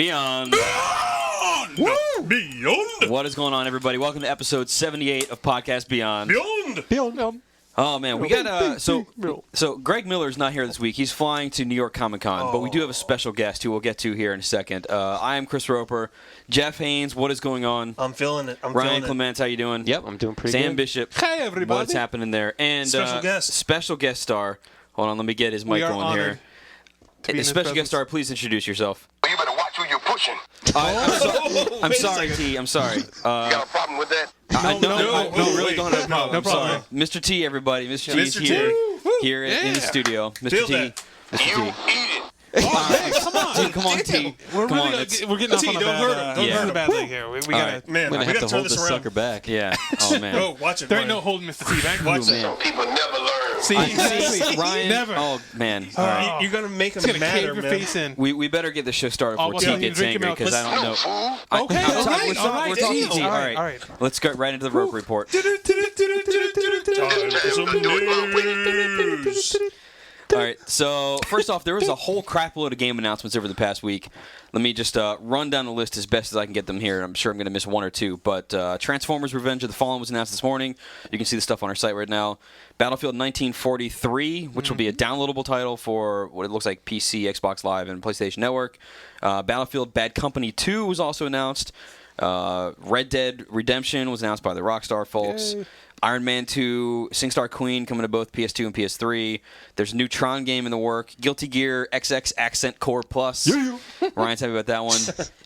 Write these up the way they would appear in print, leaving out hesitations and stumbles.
Beyond. Beyond. What is going on, everybody? Welcome to episode 78 of Podcast Beyond. Beyond. Oh man, we got so Greg Miller's not here this week. He's flying to New York Comic Con, but we do have a special guest who we'll get to here in a second. I am Chris Roper. Jeff Haynes, what is going on? I'm feeling it. Ryan Clements, how you doing? Yep, I'm doing pretty good. Sam Bishop. Hey, everybody. What's happening there? And Special guest star. Hold on, let me get his mic going here. Special guest star, please introduce yourself. You better watch who you're pushing. I'm sorry, T. I'm sorry. You got a problem with that? No, really don't have a problem. No I'm sorry. problem. Mr. T, everybody. Mr. T is Mr. T. here in the studio. Mr. Feel T. that. Mr. You T. eat it. Come on. Dude, come on, T. We're Come really on, it's- we're getting off T, on a don't hurt him. bad, Don't hurt a bad leg here. We gotta. Man, We're we going to gotta have to turn hold this this around. sucker back. Yeah. Oh, man. Oh, watch it. There ain't Ryan. no holding Mr. T back. Watch Ooh, that. man. People never learn. See, exactly. Ryan. Never. Oh, man. All right. You're gonna make him It's gonna matter, cave your man. face in. We better get the show started Oh, before well, T you gets drink your angry milk. because I don't No, know. fool. Okay, I'm all sorry, right, we're all right. we're talking Jeez. T. All right. Let's get right into the rope report. Time for some news. All right, so first off, there was a whole crap load of game announcements over the past week. Let me just run down the list as best as I can get them here. I'm sure I'm going to miss one or two, but Transformers Revenge of the Fallen was announced this morning. You can see the stuff on our site right now. Battlefield 1943, which will be a downloadable title for what it looks like PC, Xbox Live, and PlayStation Network. Battlefield Bad Company 2 was also announced. Red Dead Redemption was announced by the Rockstar folks. Yay. Iron Man 2, SingStar Queen coming to both PS2 and PS3. There's a new Tron game in the work. Guilty Gear XX Accent Core Plus. Ryan's happy about that one.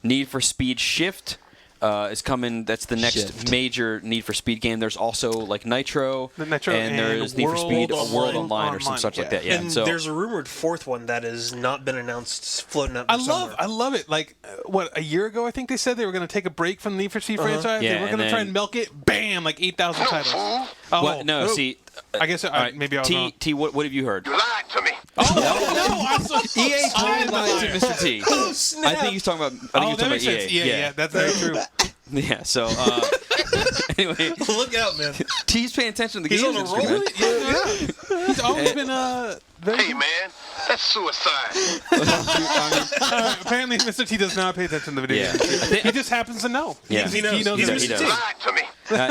Need for Speed Shift is coming. That's the next major Need for Speed game. There's also like Nitro, The Nitro and there's Need for World Speed Online. World Online or some such like that. Yeah. And so there's a rumored fourth one that has not been announced, floating out I there love it. Like, a year ago, I think they said they were going to take a break from the Need for Speed franchise. Yeah, they were and going to try then- and milk it. Bam, like 8,000 No, titles. fool. Oh, what? No, see. I guess all right, maybe I was wrong. T, what have you heard? You lied to me. EA totally lied to Mr. T. Oh, snap. I think he's talking about. I think Oh, he's that talking makes about sense. EA. Yeah, that's very true. Yeah. So anyway, Look out, man. T's paying attention to the He's games on a industry, roll. man. Yeah. He's always been very Hey, man, that's suicide. apparently, Mr. T does not pay attention to the video Yeah. games. He just happens to know. Yeah. He knows. knows He's everything. Mr. He T. does. Lied to me.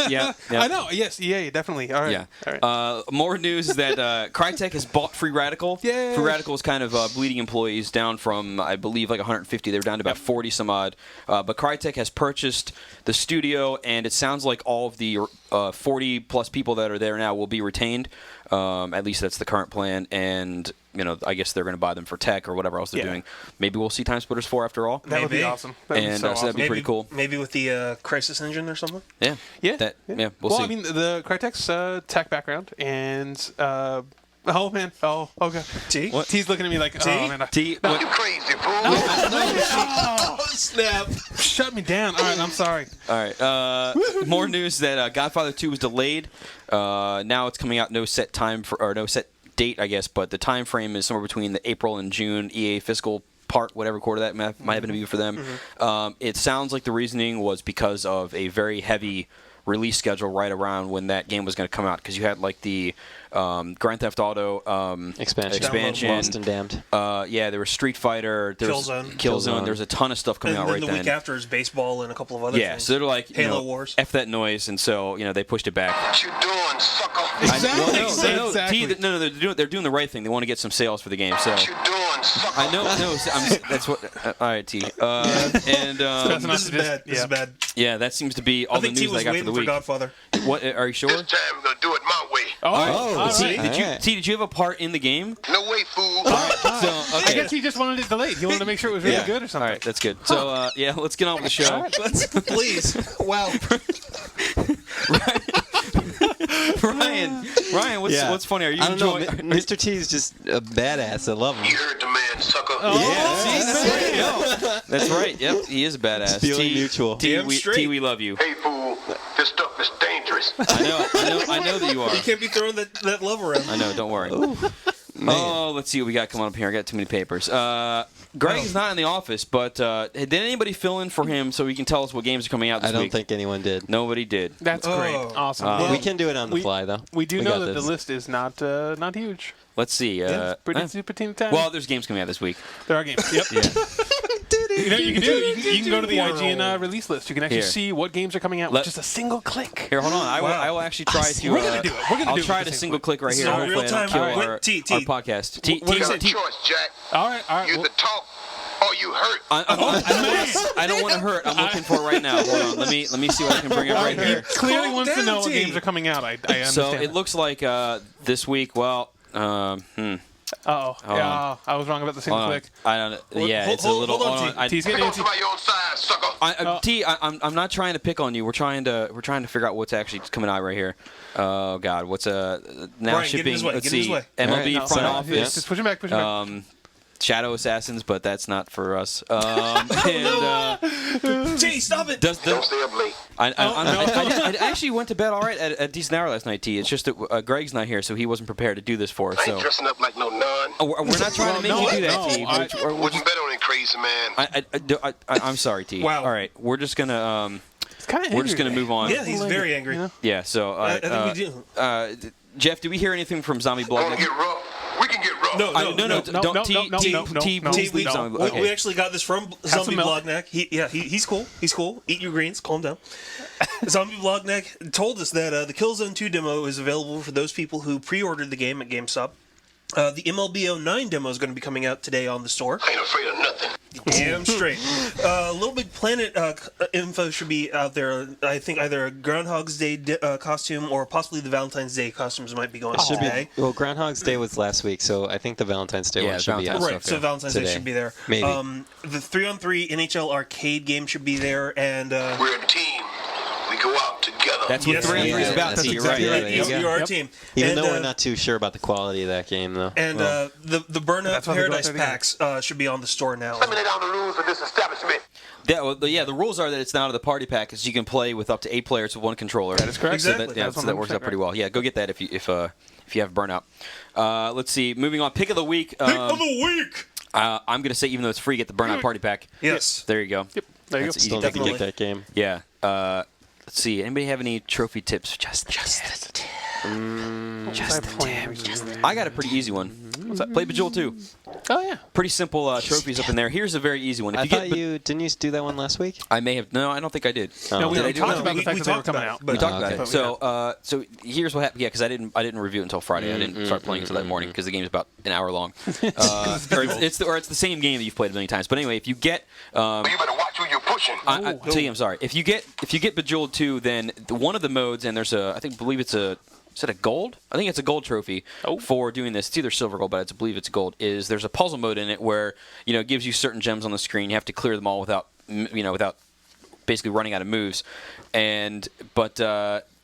Yeah. I know. Yes, EA, definitely. All right. Yeah. All right. More news is that Crytek has bought Free Radical. Yay. Free Radical is kind of bleeding employees down from, I believe, like 150. They were down to about 40 some odd. But Crytek has purchased the studio, and it sounds like all of the 40 plus people that are there now will be retained. At least that's the current plan. And I guess they're going to buy them for tech or whatever else they're doing. Maybe we'll see Time Splitters 4 after all. That would be Maybe. awesome. That would be And so so awesome. that'd be pretty cool. Maybe with the Crisis Engine or something. Yeah. Yeah. We'll see. I mean, the Crytek's tech background and. Oh man! Oh, okay. T? What? T's looking at me like, T? oh man! T, You what, crazy, fool. Oh, snap. Shut me down! All right, I'm sorry. all right. More news that Godfather 2 was delayed. Now it's coming out no set time or no set date, I guess, but the time frame is somewhere between the April and June EA fiscal part, whatever quarter that might happen to be for them. It sounds like the reasoning was because of a very heavy release schedule right around when that game was going to come out, because you had like the Grand Theft Auto expansion. Lost and Damned. There was Street Fighter, there was Killzone. There's a ton of stuff coming And out then right the then. week after is baseball and a couple of other Yeah, things. so they're like, Halo Wars. F that noise, and so they pushed it back. What you doing, sucker? They're doing the right thing. They want to get some sales for the game. So What you doing, sucker? I know, that's what. All right, T. And This is bad. This is bad. yeah, that seems to be all I the think T news I was got for waiting the for week. Godfather. What? Are you sure? This time we're going to do it my way. All T, right. did you have a part in the game? No way, fool. So I okay. guess he just wanted it delayed. He wanted to make sure it was really good or All something. right, that's good. So let's get on with the show. Please. Wow. Ryan, what's funny? Are you I don't know. enjoying? Mr. T's just a badass. I love him. You heard the man, sucker. That's right. Yep, he is a badass. Feeling mutual. T, Damn we, straight. T, we love you. Hey, fool, this stuff is dangerous. I know that you are. You can't be throwing that love around. I know. Don't worry. Oh, let's see what we got coming up here. I got too many papers. Greg is not in the office, but did anybody fill in for him so he can tell us what games are coming out this I don't week? think anyone did. Nobody did. That's great. Awesome. We can do it on the fly, though. We do We know got that this. the list is not huge. Let's see. Pretty super teeny tiny. well, there's games coming out this week. There are games. Yep. You know what you can do? You can go to the IGN release list. You can actually Here. see what games are coming out with just a single click. Here, hold on. I Wow. will actually try to. We're gonna do it. We're gonna I'll do it try with to the single click right So here. Hopefully I real-time, don't kill wait, our T. podcast. You got a choice, Jack. All right. You either talk or you hurt. I don't want to hurt. I'm looking for it right now. Hold on. Let me see what I can bring up right here. Clearly wants to down, know what T. games are coming out. I understand. So it looks like this week. Well, Yeah, I was wrong about the single hold on. click. I don't. Yeah, it's a hold little. on, hold on. T's Pick getting on antsy. somebody your own size, sucker. T, I'm not trying to pick on you. We're trying to figure out what's actually coming out right here. Oh God, what's now Brian, shipping? get in his way, Let's get in his see, way. MLB All right, front sorry. office. Just push him back. Push him back. Shadow Assassins, but that's not for us. And T, stop it. does Don't the stay up late. I actually went to bed all right at a decent hour last night, T. It's just that Greg's not here, so he wasn't prepared to do this for us. I So ain't dressing up like no nun. we're not trying to make you do that, T. Wouldn't bet on it, crazy man. I'm sorry, T. Wow. All right, we're just gonna It's kind of we're just gonna move on. Yeah, he's very angry. Yeah. So I think we do. Jeff, do we hear anything from Zombie Blog? Want to get rough? We can get rough. No, Don't T. T, we Okay. actually got this from Zombie Blogneck. He's cool. He's cool. Eat your greens. Calm down. Zombie Blogneck told us that the Killzone 2 demo is available for those people who pre-ordered the game at GameStop. The MLB 09 demo is going to be coming out today on the store. I ain't afraid of nothing. Damn straight. Little Big Planet info should be out there. I think either a Groundhog's Day costume or possibly the Valentine's Day costumes might be going Should today. be. Well, Groundhog's Day was last week, so I think the Valentine's Day one should be out. Valentine's Right, so Valentine's Day Today. should be there. Maybe. The 3-on-3 NHL arcade game should be there, and We're a team. We go out together. That's what Yes, 3 on 3 is yeah, about. that's T. You're exactly right. right. you're our Yep. team. Even and, though we're not too sure about the quality of that game, though. And the Burnout That's why they go Paradise out there packs should be on the store now. Let me lay down the rules of this establishment. The rules are that it's now to the party pack, is you can play with up to 8 players with one controller. That is correct. Exactly. So that works out pretty well. Yeah, go get that if you have Burnout. Let's see. Moving on. Pick of the week. Pick of the week. I'm gonna say even though it's free, get the Burnout party pack. Yes. There you go. Yep. There you go. That's Still easy. need to get that game. Yeah. Let's see. Anybody have any trophy tips? Just I got a pretty easy one. What's that? Play Bejeweled 2. Oh yeah. Pretty simple trophies up in there. Here's a very easy one. If I you thought get, didn't you do that one last week? I may have. No, I don't think I did. No, we Did I do talked it? about the fact we that they were talked coming about out. it, but- We talked about okay. it. So here what happened. Yeah, because I didn't review it until Friday. I didn't start playing until that morning because the game's about an hour long. Or it's the same game that you've played a million times. But anyway, if you get But you better watch who you're pushing. I'm sorry. If you get Bejeweled 2, then one of the modes, and there's believe it's a. Is it a gold? I think it's a gold trophy for doing this. It's either silver or gold, but I believe it's gold. There's a puzzle mode in it where it gives you certain gems on the screen. You have to clear them all without basically running out of moves. But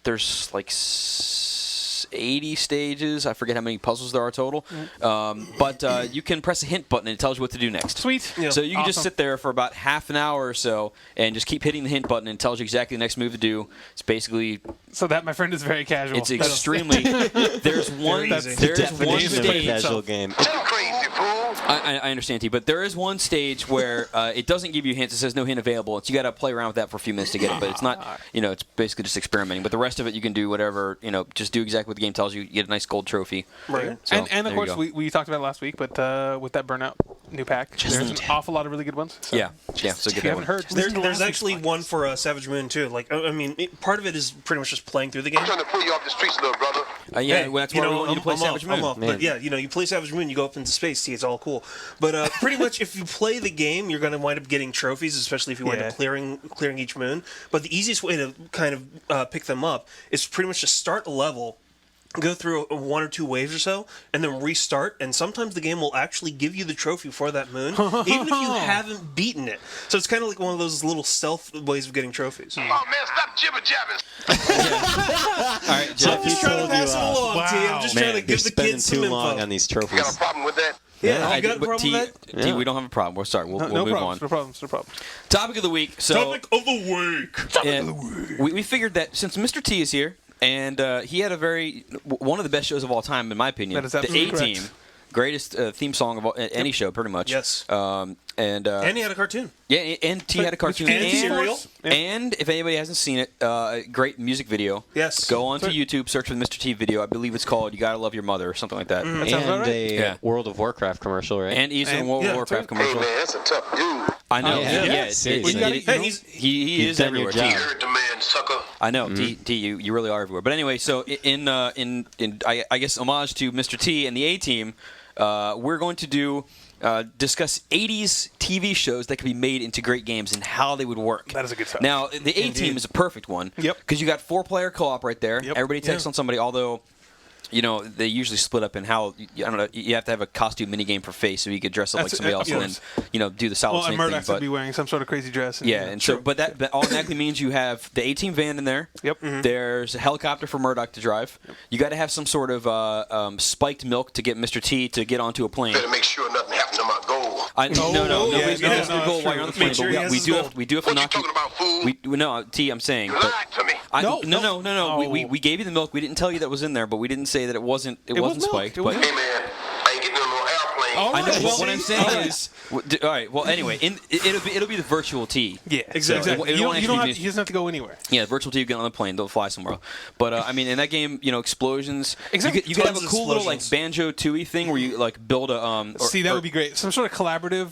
there's like 80 stages. I forget how many puzzles there are total. But you can press a hint button and it tells you what to do next. Sweet. Yeah. So you can just Awesome. sit there for about half an hour or so and just keep hitting the hint button and it tells you exactly the next move to do. It's basically So that, my friend, is very casual. it's extremely. There's one. easy. There's one Definition of a stage. casual game. Them crazy fool. I understand, T, but there is one stage where it doesn't give you hints. It says no hint available. It's you got to play around with that for a few minutes to get it, but it's not. It's basically just experimenting. But the rest of it, you can do whatever. Just do exactly what the game tells you. You get a nice gold trophy. Right. So, and there of you course, go. we talked about it last week, but with that Burnout new pack, there's an awful lot of really good ones. So Yeah. So get If you that haven't one. heard, There's actually one for Savage Moon too. Like I mean, part of it is pretty much just playing through the game. I'm trying to pull you off the streets, little brother. Yeah, well, that's why we want you to play I'm Savage off, Moon. I'm off. But yeah, you play Savage Moon, you go up into space. See, it's all cool. But pretty much, if you play the game, you're going to wind up getting trophies, especially if you wind up clearing each moon. But the easiest way to kind of pick them up is pretty much just start a level. Go through one or two waves or so, and then restart. And sometimes the game will actually give you the trophy for that moon, even if you haven't beaten it. So it's kind of like one of those little stealth ways of getting trophies. Oh, man, stop jibber jabbing. All right, Jeff. I'm just trying to pass it along, Wow. T. I'm just trying to You're give the spending kids too some info. long on these You got a trophies. problem with that? Yeah, you got a but problem with that? T, Yeah. we don't have a problem. We're sorry. We'll no move problems, on. no problems, no problems. Topic of the week. So Topic of the week. and we figured that since Mr. T is here, and he had one of the best shows of all time, in my opinion, That is the absolutely A-Team. correct. greatest theme song of any show, pretty much. Yes. And he had a cartoon. Yeah, and T had a cartoon. And cereal. And if anybody hasn't seen it, great music video. Yes. Go onto YouTube, search for the Mr. T video. I believe it's called "You Gotta Love Your Mother" or something like that. And right. a World of Warcraft commercial, right? And he's in a World of Warcraft Hey, commercial. man, that's a tough dude. I know. Yeah. Yeah. Seriously. He is done your everywhere. job. T. You heard the man, sucker. I know, T, you really are everywhere. But anyway, so in I guess homage to Mr. T and the A-Team, we're going to discuss 80s TV shows that could be made into great games and how they would work. That is a good stuff. Now, the A-Team is a perfect one. Yep. Because you got 4-player co-op right there. Yep. Everybody takes on somebody, although... they usually split up in how I don't know. You have to have a costume minigame for face, so you could dress up like somebody else, and then do the solid Well, snake and thing. Murdoch's But would be wearing some sort of crazy dress. and so, but that automatically means you have the A-Team van in there. Yep. There's a helicopter for Murdoch to drive. Yep. You got to have some sort of spiked milk to get Mr. T to get onto a plane. Better make sure nothing happened to my gold. No, nobody's yeah, going to gold while you're on the plane. Make sure But he has we his do gold. have to What you knock you. talking about, fool? No, T, I'm saying. You lied to me. No. We gave you the milk. We didn't tell you that was in there, but we didn't say that it wasn't. It wasn't milk. spiked. It was But Hey, man, I ain't getting on no airplane. Oh, I know. Right, Well, see? what I'm saying is, all right. Well, anyway, it'll be the virtual T. Yeah, Exactly. So it You won't don't actually have, be- he doesn't have to go anywhere. Yeah, virtual T, you get on the plane, they'll fly somewhere. But I mean, in that game, explosions. Exactly. You could have a Tons of cool little like explosions. Banjo-Tooie thing where you like build a. See, that would be great. Some sort of collaborative,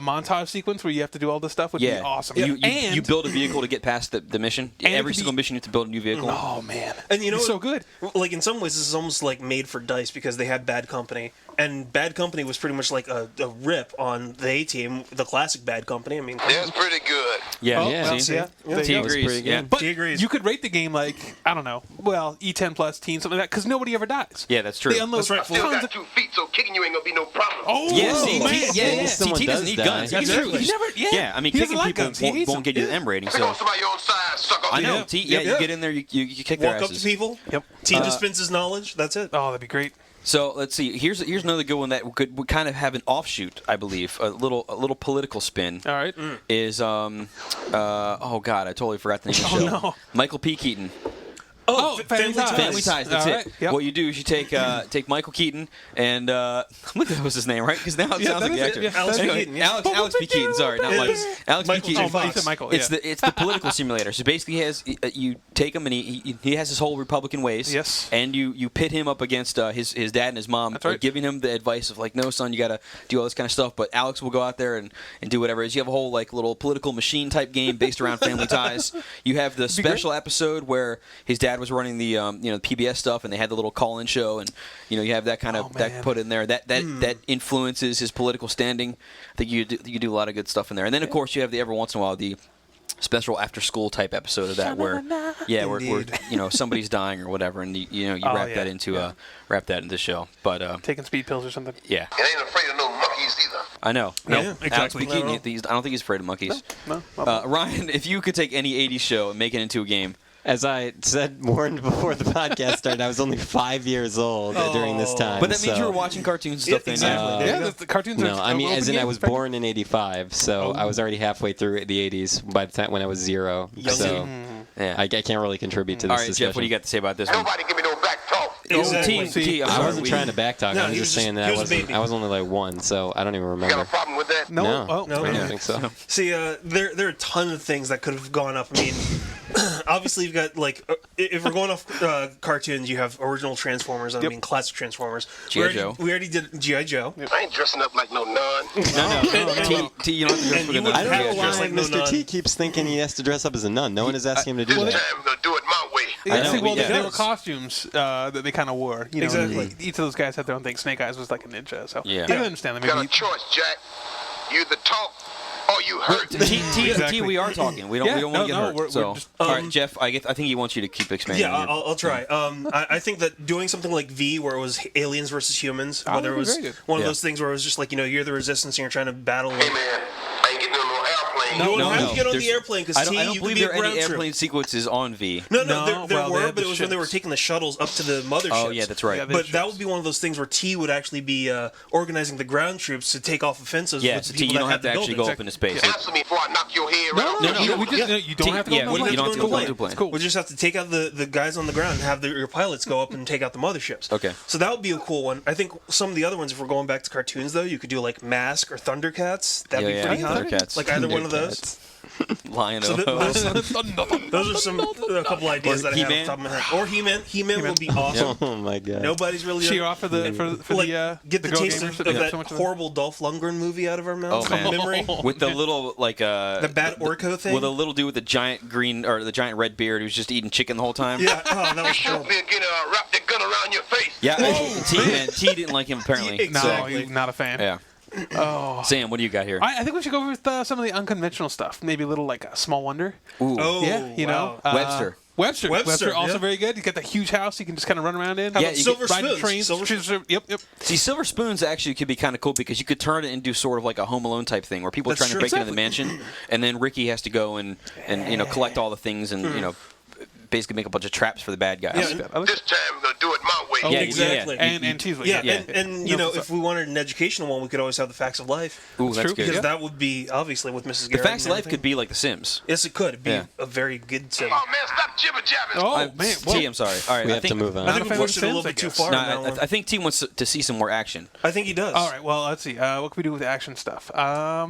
montage sequence where you have to do all this stuff would be awesome. You build a vehicle to get past the mission. And it Every could single be- mission, you have to build a new vehicle. Oh man, And you know it's what? so good. Like in some ways, this is almost like made for DICE because they had Bad Company, and Bad Company was pretty much like a rip on the A-Team, the classic Bad Company. I mean, That's pretty good. Yeah, Oh, Yeah. see? yeah. There T you go. agrees. pretty good. Yeah. But He agrees. you could rate the game like I don't know, E10 plus teen something like that because nobody ever dies. Yeah, that's true. They unload That's right. Still tons got of. 2 feet, so kicking you ain't gonna be no problem. Oh, Yeah, see, man. T, T doesn't need guns. That's He true. He never. Yeah. Yeah, I mean, he doesn't kicking like people guns. He hates won't them. get you the M rating. Pick So on somebody your own size, sucker. I know, Yeah. T. Yep. You get in there, you kick their walk up to asses. people. Yep. T dispenses knowledge. That's it. Oh, that'd be great. So let's see. Here's another good one that would kind of have an offshoot, I believe, a little political spin. All right. Is oh god, I totally forgot the name of the show. no. Michael P. Keaton. Oh, Family Ties. Family Ties. That's All it. right, yep. What you do is you take Michael Keaton and look, that was his name, right? Because now it Yeah, sounds that like the is it, actor. yeah. Alex P. Anyway, Keaton, yeah. Alex P. Keaton. Sorry, not It Mike. is. Alex Michael P. Keaton. J. Fox. Oh, you said Michael. It's Yeah. the political simulator. So basically, you take him and he has his whole Republican ways. Yes. And you pit him up against his dad and his mom, That's right. giving him the advice of like, no son, you got to do all this kind of stuff. But Alex will go out there and do whatever it is. You have a whole like little political machine type game based around Family Ties. You have the special episode where his dad was running the the PBS stuff, and they had the little call-in show, and you have that kind of that put in there that influences his political standing. I think you do a lot of good stuff in there, and then of course you have the every once in a while the special after school type episode of that where somebody's dying or whatever, and you wrap that into the show. But Taking speed pills or something. yeah, And ain't afraid of no monkeys either. I know. No, Alex exactly. P. Keaton, I don't think he's afraid of monkeys. No. Ryan, if you could take any 80s show and make it into a game. As I warned before the podcast started, I was only 5 years old during this time. But that means so- you were watching cartoons and stuff then. exactly. Yeah. yeah, the cartoons are. No, I mean, open as in I game. was born in '85, so I was already halfway through the '80s by the time when I was 0. So Yeah. I can't really contribute to this All right, discussion. Jeff, what do you got to say about this one? Nobody give me no back talk. Exactly. T, I'm I sorry, wasn't we- trying to backtalk. No, I was he just was saying just- that he was a baby. I was only like 1, so I don't even You got remember. a problem with that? No. No. Oh, No. I Yeah. don't think so. See, there are a ton of things that could have gone up. I mean, obviously you've got like if we're going off cartoons, you have original Transformers. I mean, classic Transformers. G.I. Joe. We already did G.I. Joe. I ain't dressing up like no nun. No. T, you don't have to dress And with you a would- I don't know Yeah, why just like no Mr. nun. T keeps thinking he has to dress up as a nun. No one is asking him to do This that. time we're gonna do it my way. Yeah, know, see, well, yeah. they were costumes that they kind of wore. Exactly. Each of those guys had their own thing. Snake Eyes was like a ninja, so Yeah. I can understand that. You got a Maybe choice, Jack. You either talk or you hurt. T, Exactly. we are talking. We don't want to get hurt. we're So, just- all right, Jeff, I think he wants you to keep expanding. Yeah, here. I'll try. I think that doing something like V, where it was aliens versus humans, Oh, whether it that'd be was very good. one of Yeah. those things where it was just like you're the resistance and you're trying to battle. Hey man, I ain't getting on no airplane. You won't have to get on the airplane because I don't you believe can be there a are any ground troop. airplane sequences on V. No, No, there well, they were, had but the it was when they were ships. taking the shuttles up to the motherships. Oh, yeah, that's right. Yeah, But that would be one of those things where T would actually be organizing the ground troops to take off offensives. Yeah, with so the T, people you that don't have to had the actually go buildings. up into space. Answer me before I knock your head right off. No, we just, you don't have to go yeah, on the you don't have to go plane. on the plane. It's cool. We just have to take out the guys on the ground and have your pilots go up and take out the motherships. Okay. So that would be a cool one. I think some of the other ones, if we're going back to cartoons, though, you could do like Mask or Thundercats. That'd be pretty hot. Thundercats. Like either one of those. Lion So those are a couple ideas Or that I have off He-Man. the top of my head. Or He-Man. He-Man would be awesome. Oh my god. Nobody's really Cheer off for the like, get the girl taste gamers of that that got so much of horrible Dolph Lundgren movie out of our mouths. Oh, man. Memory. With the little The bad Orko thing. with a little dude with the giant green or the giant red beard who's just eating chicken the whole time. Yeah. Oh, that You was shoot terrible. me and wrap that gun around your face. Yeah. T didn't like him apparently. Yeah, No, exactly. you're not a fan. Yeah. Oh. Sam, what do you got here? I think we should go with some of the unconventional stuff. Maybe a little like a Small Wonder. Ooh. Oh, Yeah, you know. wow. Webster. Webster also yeah. very good. You got that huge house you can just kind of run around in. How Yeah, about you Silver Ride the Spoons? trains. Silver Yep. See, Silver Spoons actually could be kind of cool because you could turn it into sort of like a Home Alone type thing where people are That's trying to true. break into the mansion, and then Ricky has to go and collect all the things and basically make a bunch of traps for the bad guys. Yeah, This time we're going to do it my way. Yeah, exactly. yeah. And cheese. Yeah, Yeah. and you know, if we wanted an educational one, we could always have the Facts of Life. Ooh, that's true, good. Because that would be obviously with Mrs. The Garrett. Facts of and Life could everything. be like The Sims. Yes, it could. It'd be Yeah. a very good sim. Oh, man, stop jibber-jabbing. Oh man, T, I'm sorry. All right, We I have think, to move I on. Not think a we fan of pushed it a little Sims, bit too I guess. far. No, on that one. I think T wants to see some more action. I think he does. All right. Well, let's see. What can we do with action stuff?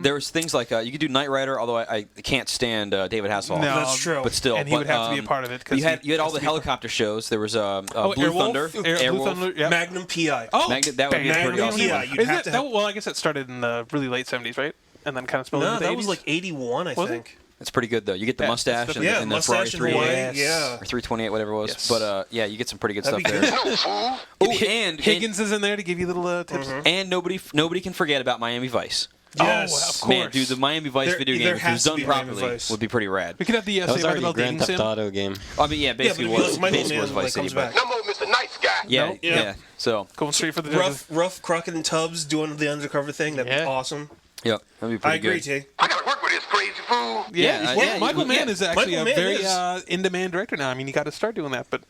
There's things like you could do Knight Rider, although I can't stand David Hasselhoff. No, That's true. But still, and he would have to be a part of it. 'cause You had he all has the to be a part- helicopter shows. There was Blue Airwolf? Thunder, Blue Airwolf. Thunder. Yep. Magnum PI. Oh, That would be Magnum pretty awesome. PI. You'd have to have. Well, I guess that started in the really late '70s, right? And then kind of spilled No, into the that 80s. was like 81, I Was it? think. That's pretty good though. You get the Yeah, mustache that's and, Yeah, and the Ferrari mustache and 3 Hawaii. Yes. Yeah. or 328, whatever it was. Yes. But yeah, you get some pretty good That'd stuff be there. good. No, fool. Oh, and Higgins is in there to give you little tips. and nobody can forget about Miami Vice. Yes. Oh, of course. Man, dude, the Miami Vice There- video there game, if it has was to done be Miami properly, Vice. would be pretty rad. We could have the That was Saved by the already Bell a Grand dating Theft sim. Auto game. I mean, yeah, basically but was Michael basically was Mann, when Vice it City, comes but back. No more Mr. Nice Guy. yeah, Nope. yeah. So Going straight for the judges. Rough Crockett and Tubbs doing the undercover thing. That'd be Yeah. awesome. yeah, that'd be I pretty agree, good. T. I got to work with this crazy fool. Yeah, yeah, Michael yeah. Mann is actually Michael a Mann very is. in-demand director now. I mean, he got to start doing that, but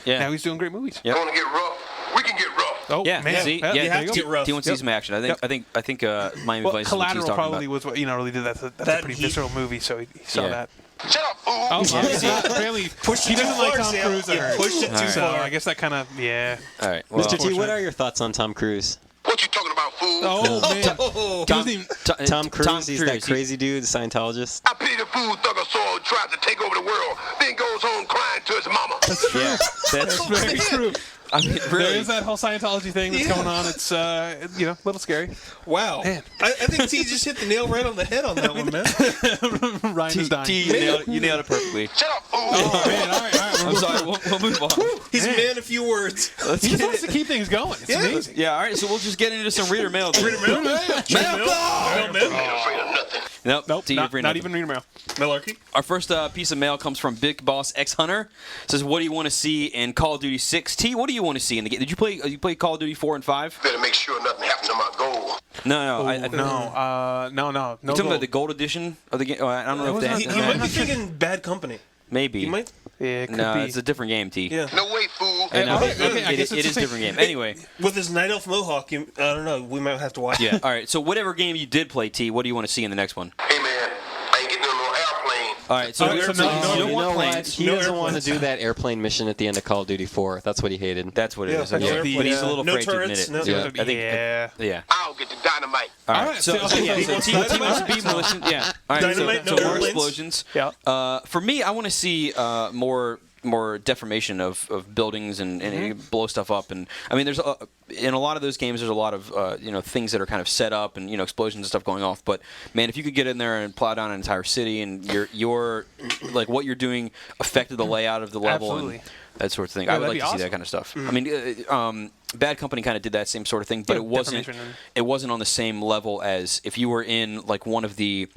Yeah. now he's doing great movies. Yep. Want to get rough? We can get rough. Oh, Yeah, man. see, Yeah, yeah, you have there to go. get rough. He wants to see some action. I think Miami Well, Vice is what he's Collateral talking probably about. was what really did that. That's That a pretty he- visceral movie, so he saw Yeah. that. Shut up, fool. Oh, see, apparently Pushed he it too doesn't like far, Tom Sam. Cruise. I You heard. pushed it too Alright. So far. I guess that kind of All right, well, Mr. T, what Unfortunate. are your thoughts on Tom Cruise? What you talking about, fool? Oh man, Oh, he wasn't even- Tom Cruise, he's that Cruise, crazy dude, the Scientologist. I pity the fool thug of soil tries to take over the world, then goes home crying to his mama. Yeah, that's very true. I mean, There really. is that whole Scientology thing that's going on. It's a little scary. wow. Man. I think T just hit the nail right on the head on that one, man. Ryan is dying. You nailed it perfectly. Shut up, fool. Oh man, all right. I'm sorry. We'll move on. He's a man of few words. Let's He get just wants it. to keep things going. It's Yeah. amazing. Yeah, all right. So we'll just get into some reader mail. Mail. Ain't afraid of nothing. Nope. T, you're Nope, free not nothing. even reader mail. Malarkey. Our first piece of mail comes from Big Boss X Hunter. It says, "What do you want to see in Call of Duty 6?" T, what do you want to see in the game? Did you play Call of Duty 4 and 5? Better make sure nothing happened to my goal. No. No, I no, You talking gold. about the gold edition of the game? I don't know if was that. not- He might be thinking Bad Company. Maybe. He might. Yeah, it could No, be. it's a different game, T. Yeah. No way, fool. I know. Okay, okay, I It guess is it's the a same. different game. Anyway, With his Night Elf Mohawk, I don't know. We might have to watch. yeah. All right. So whatever game you did play, T, what do you want to see in the next one? Hey, man, I ain't getting on no airplane. All right. So, Oh, so no- you no- don't You want know what? planes. He No doesn't want to airplanes. do that airplane mission at the end of Call of Duty 4. That's what he hated. That's what it Yeah, is. no Okay. airplanes. But he's a little No afraid to turrets, admit it. no- I think. yeah. Yeah. I'll get the dynamite. All All right. right, So, so- okay, yeah, He so wants T wants to dynamite? be militant. Yeah. All right. Dynamite, so no more airplanes? explosions. Yeah. For me, I want to see more deformation of buildings and blow stuff up. And I mean, there's in a lot of those games, there's a lot of things that are kind of set up and explosions and stuff going off. But man, if you could get in there and plow down an entire city and your like what you're doing affected the layout of the level Absolutely. and that sort of thing, Yeah, I would that'd like to be see that awesome. kind of stuff. I mean, Bad Company kind of did that same sort of thing, but Yeah, it wasn't deformation and- it wasn't on the same level as if you were in like one of the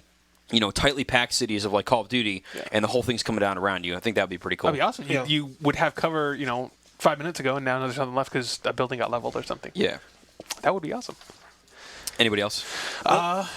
tightly packed cities of like Call of Duty, and the whole thing's coming down around you. I think that would be pretty cool. That'd be awesome. Yeah. You would have cover, 5 minutes ago, and now there's nothing left because a building got leveled or something. Yeah. That would be awesome. Anybody else? I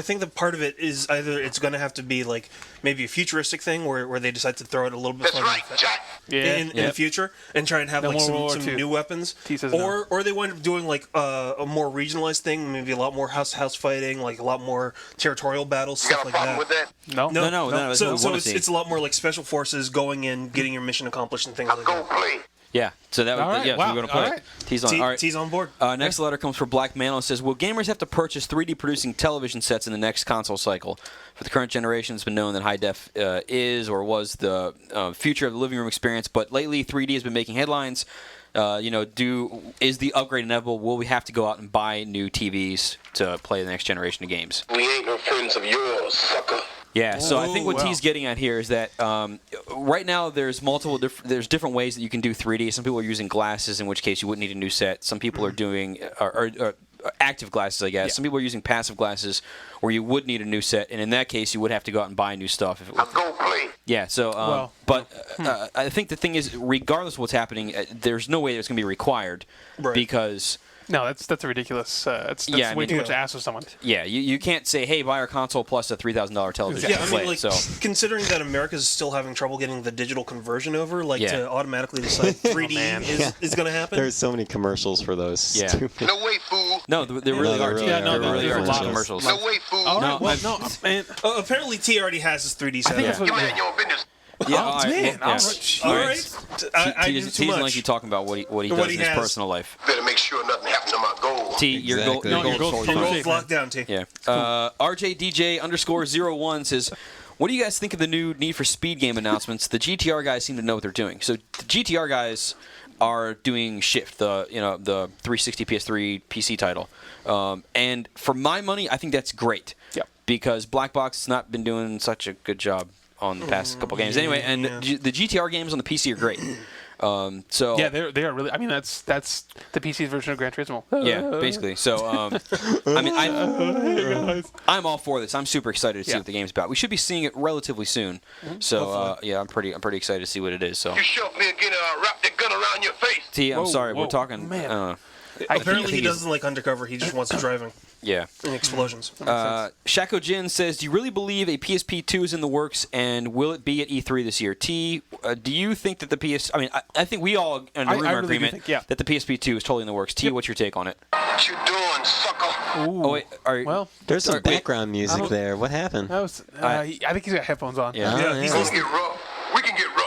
think that part of it is either it's going to have to be like maybe a futuristic thing where they decide to throw it a little bit That's further right, Jack. in the future and try and have No like more World War some II. new weapons, T says no. or they wind up doing like a more regionalized thing, maybe a lot more house fighting, like a lot more territorial battles, You stuff got a like problem that. with that? No. No, that's what we So wanna see. it's a lot more like special forces going in, getting your mission accomplished, and things like Go that. play. Yeah, so that All would right, yeah, so wow, we're gonna play. all it. right. T's on. All right. T's on board. Next letter comes from Black Mantle and says, will gamers have to purchase 3D producing television sets in the next console cycle? For the current generation, it's been known that high def is or was the future of the living room experience, but lately 3D has been making headlines. Is the upgrade inevitable? Will we have to go out and buy new TVs to play the next generation of games? We ain't no friends of yours, sucker. Yeah, so I think what wow. T's getting at here is that right now there's there's different ways that you can do 3D. Some people are using glasses, in which case you wouldn't need a new set. Some people are doing active glasses, I guess. Yeah. Some people are using passive glasses, where you would need a new set, and in that case you would have to go out and buy new stuff. If it was, Go play. yeah, so I think the thing is, regardless of what's happening, there's no way that it's going to be required because. No, that's a ridiculous. That's Yeah, I way mean- too much to ask of someone. Yeah, you can't say, hey, buy our console plus a $3,000 television. Yeah, to I play mean, it. like, So considering that America's still having trouble getting the digital conversion over, like, Yeah. to automatically decide 3D is going to happen. There's so many commercials for those. Yeah. Stupid. No way, fool. no, there really there are. really Yeah, are. no, there really There's are a just lot of commercials. No way, fool. All right, No, well, I've- no, man. Apparently, T already has his 3D set. I think Yeah. that's what You it mind is. your business. Yeah, Oh, all right, man, yeah. all right. All right. I do T too doesn't much. like you talking about what he What does he in his has. personal life. Better make sure nothing happens to my gold. T, your goal, Exactly. your No, goal your goal's totally totally fine. Roll's safe, man. locked down, T. Yeah. RJDJ_01 says, what do you guys think of the new Need for Speed game announcements? The GTR guys seem to know what they're doing. So the GTR guys are doing Shift, the 360 PS3 PC title. And for my money, I think that's great. Yep. Because Black Box has not been doing such a good job on the past couple games. Anyway, and yeah. the GTR games on the PC are great. So Yeah, they are really. I mean, that's the PC's version of Gran Turismo. yeah, basically. So, I mean, I'm all for this. I'm super excited to see Yeah. what the game's about. We should be seeing it relatively soon. So, yeah, I'm pretty excited to see what it is. So, You shoved me again and wrapped that gun around your face. T, I'm Whoa, sorry, we're whoa, talking. man. Apparently, he think he's- doesn't like undercover. He just wants driving Yeah. and explosions. Shako Jin says, do you really believe a PSP2 is in the works, and will it be at E3 this year? T, do you think that the PS... I mean, I think we all in I the room are really do agreement think, yeah. that the PSP2 is totally in the works. T, what's your take on it? What you doing, sucker? Oh, wait. Well, There's some Wait. background music don't- there. What happened? that was, I think he's got headphones on. Yeah. Yeah, he's We listening. can get rough. We can get rough.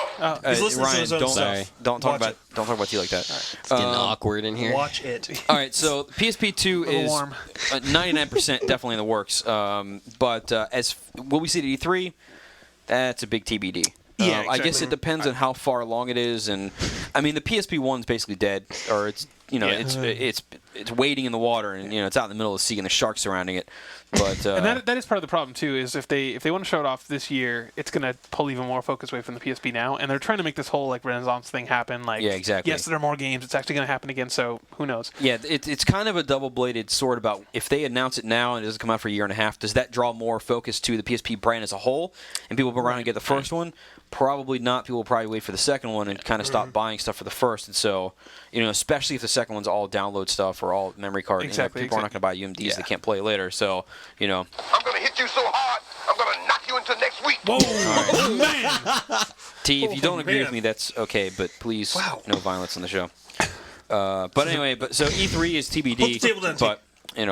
He's listening to Ryan, his own don't, stuff. don't talk Watch about it. don't talk about T like that. It's getting awkward in here. Watch it. All right, so PSP2 little is warm. 99% definitely in the works. But as will we see it at E3? That's a big TBD. Yeah, I guess exactly. it depends on how far along it is, and I mean the PSP1's basically dead, or it's it's wading in the water, and it's out in the middle of the sea, and the sharks surrounding it. But And that is part of the problem too. Is if they want to show it off this year, it's going to pull even more focus away from the PSP now, and they're trying to make this whole like Renaissance thing happen. Like, Yeah, exactly. Yes, there are more games. It's actually going to happen again. So who knows? yeah, it's kind of a double-bladed sword about if they announce it now and it doesn't come out for a year and a half, does that draw more focus to the PSP brand as a whole, and people go around and get the first one? Probably not. People will probably wait for the second one and kind of stop buying stuff for the first. And so, especially if the second one's all download stuff or all memory card, Exactly, people are not going to buy UMDs they can't play later. So, I'm gonna hit you so hard, I'm gonna knock you into next week. T, if you don't agree with man. me, that's okay, but please, no violence on the show. But anyway, so E3 is TBD. Put the table down, T. but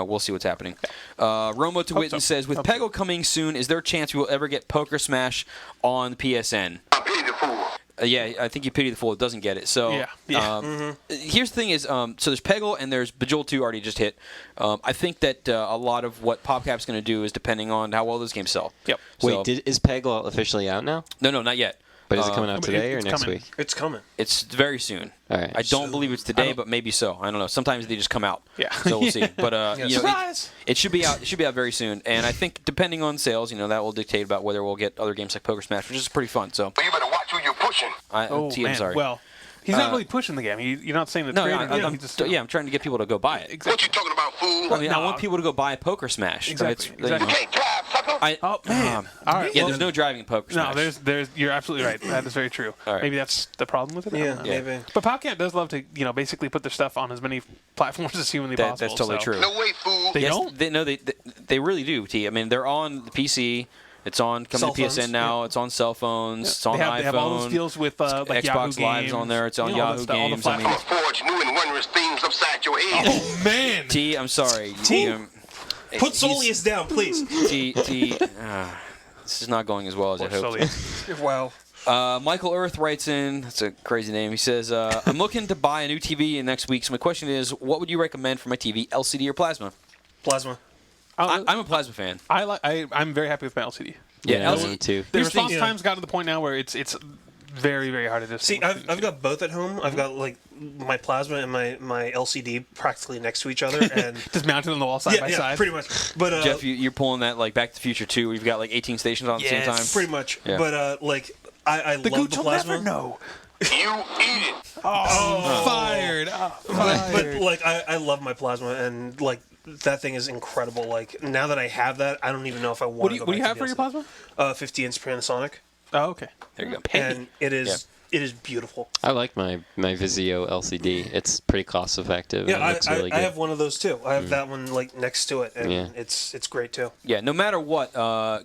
we'll see what's happening. Romo to Witten says, with Peggle coming soon, is there a chance we will ever get Poker Smash on the PSN? I pity the fool. Yeah, I think you pity the fool that doesn't get it. So, Yeah. here's the thing is, so there's Peggle and there's Bejeweled 2 already just hit. I think that a lot of what PopCap's going to do is depending on how well those games sell. Yep. So- Wait, is Peggle officially out now? No, not yet. But is it coming out but today or it's next coming. week? It's coming. It's very soon. All right. I don't believe it's today, but maybe so. I don't know. Sometimes they just come out. Yeah. So we'll see. But Surprise! it should be out. It should be out very soon. And I think depending on sales, that will dictate about whether we'll get other games like Poker Smash, which is pretty fun. So But you better watch who you're pushing. Oh T, man. I'm sorry. Well, he's not really pushing the game. You're not saying the no, trade. I'm trying to get people to go buy it. What you talking about, fool? I mean, I want people to go buy Poker Smash. Exactly, That's- exactly. You can't drive, sucker. Oh man! All right. Yeah, well, there's no driving in poker no, Smash. there's. You're absolutely right. That is very true. All right. Maybe that's the problem with it. I don't know. Maybe. But PopCap does love to, basically put their stuff on as many platforms as humanly possible. That's totally so. true. No way, fool. They Yes, don't. they really do. T. I mean, they're on the PC. It's on coming to Cell PSN now. It's on cell phones. It's on They have all those iPhone. deals with like Yahoo Xbox Live's games, on there. It's on all that Yahoo stuff, all the Games. I mean, I'ma platforms. forge new and wondrous things upside your head. Oh man! T. I'm sorry. T. Put he's- Solius down, please. T. This is not going as well as I hoped. Slowly. Wow. Michael Earth writes in. That's a crazy name. He says, "I'm looking to buy a new TV next week. So my question is, what would you recommend for my TV, LCD or plasma?" Plasma. I'm a plasma fan. I'm very happy with my LCD. Yeah, me too. The Here's the response thing- time's got to the point now where it's very, very hard to distinguish. See, I've got both at home. I've got like my plasma and my LCD practically next to each other, and just mounted on the wall side by side. pretty much. But Jeff, you're pulling that like Back to the Future 2, where you've got like 18 stations on at the same time. pretty much. Yeah. But like I The love gooch the will plasma. never know. You eat it. Fired. But like I love my plasma, and like that thing is incredible. Like now that I have that, I don't even know if I want. What do you have for your plasma? 50-inch Panasonic, Oh, okay. There you go. and it is beautiful. I like my Vizio LCD. It's pretty cost effective. Yeah, and it looks really I good. have one of those too. I have that one like next to it, and Yeah. it's great too. Yeah, no matter what,